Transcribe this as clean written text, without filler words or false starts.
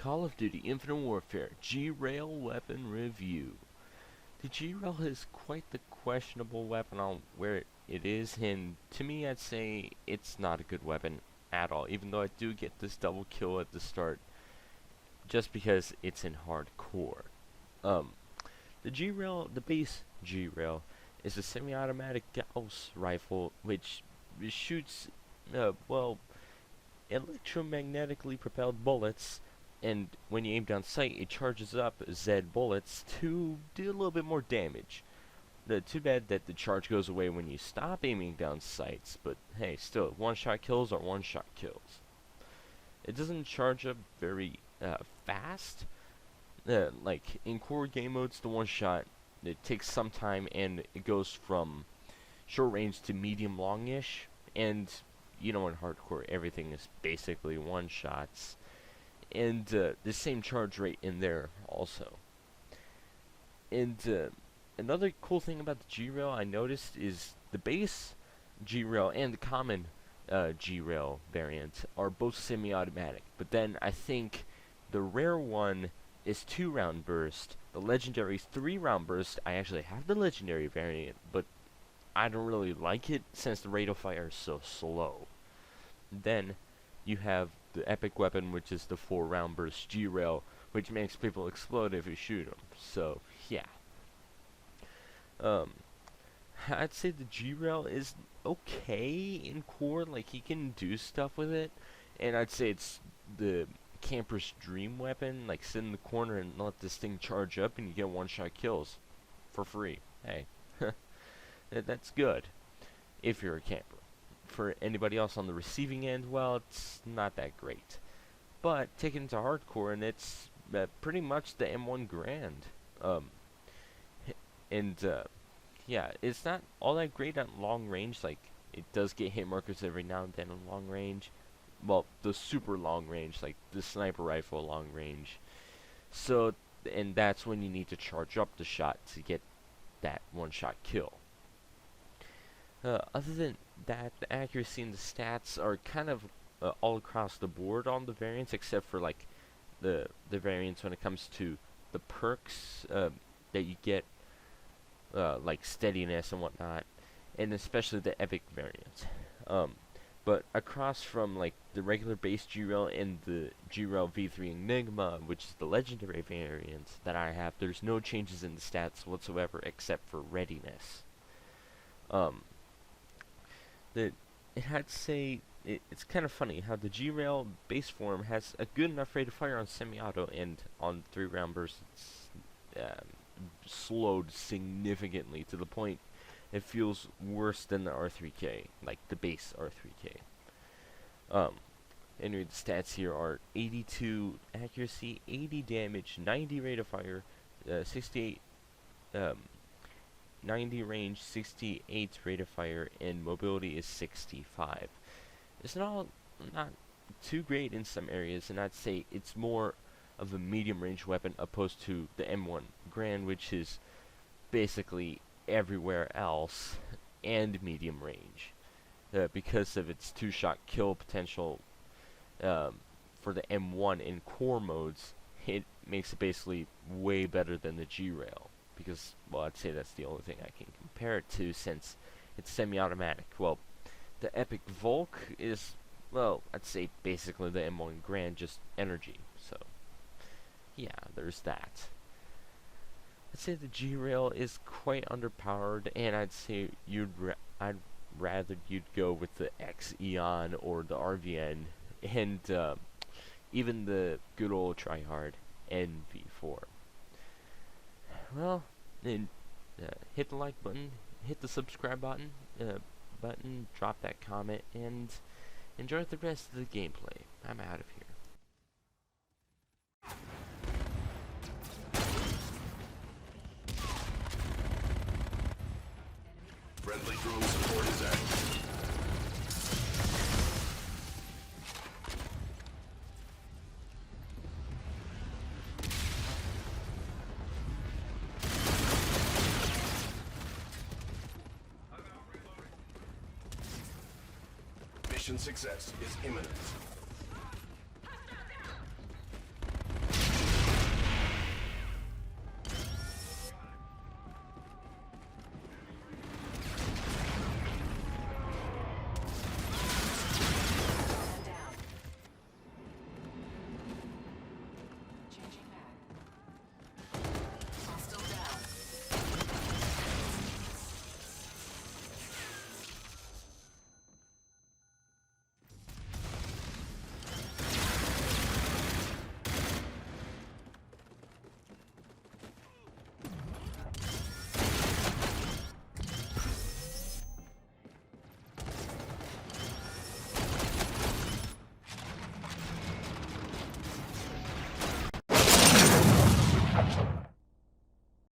Call of Duty Infinite Warfare G-Rail Weapon Review. The G-Rail is quite the questionable weapon on where it is, and to me I'd say it's not a good weapon at all, even though I do get this double kill at the start just because it's in hardcore. The G-Rail, the base G-Rail, is a semi-automatic Gauss rifle which shoots, electromagnetically propelled bullets, and when you aim down sight, it charges up Z bullets to do a little bit more damage. Too bad that the charge goes away when you stop aiming down sights, but hey, still, one-shot kills are one-shot kills. It doesn't charge up very fast. Like, in core game modes, the one-shot, it takes some time, and it goes from short range to medium-long-ish, and you know, in hardcore, everything is basically one-shots. And the same charge rate in there also. And another cool thing about the G-Rail I noticed is the base G-Rail and the common G-Rail variant are both semi-automatic. But then I think the rare one is 2-round burst. The legendary is 3-round burst. I actually have the legendary variant, but I don't really like it since the rate of fire is so slow. Then you have the epic weapon, which is the 4-round burst G-Rail, which makes people explode if you shoot them. So yeah, I'd say the G-Rail is okay in core, like he can do stuff with it, and I'd say it's the camper's dream weapon. Like, sit in the corner and let this thing charge up and you get one-shot kills for free. Hey, that's good if you're a camper. For anybody else on the receiving end, well, it's not that great. But take it into hardcore, and it's pretty much the M1 Grand. Yeah, it's not all that great at long range. Like, it does get hit markers every now and then on long range. Well, the super long range, like the sniper rifle long range. So, and that's when you need to charge up the shot to get that one-shot kill. Other than that, the accuracy and the stats are kind of all across the board on the variants, except for like the variants when it comes to the perks that you get, like steadiness and whatnot, and especially the epic variant. But across from like the regular base G-Rail and the G-Rail V3 Enigma, which is the legendary variant that I have, there's no changes in the stats whatsoever except for readiness. I'd say it's kind of funny how the G-Rail base form has a good enough rate of fire on semi-auto, and on 3-round bursts it's slowed significantly to the point it feels worse than the R3K, like the base R3K. Anyway, the stats here are 82 accuracy, 80 damage, 90 rate of fire, 68 90 range, 68 rate of fire, and mobility is 65. It's not too great in some areas, and I'd say it's more of a medium range weapon opposed to the M1 Grand, which is basically everywhere else and medium range, because of its 2-shot kill potential. For the M1 in core modes, it makes it basically way better than the G-Rail. Because, well, I'd say that's the only thing I can compare it to, since it's semi-automatic. Well, the Epic Volk is, well, I'd say basically the M1 Grand, just energy. So, yeah, there's that. I'd say the G-Rail is quite underpowered, and I'd say I'd rather you'd go with the X-Eon or the RVN, and even the good old tryhard NV4. Well, then hit the like button, hit the subscribe button, drop that comment, and enjoy the rest of the gameplay. I'm out of here. Friendly drone support is active. Mission success is imminent.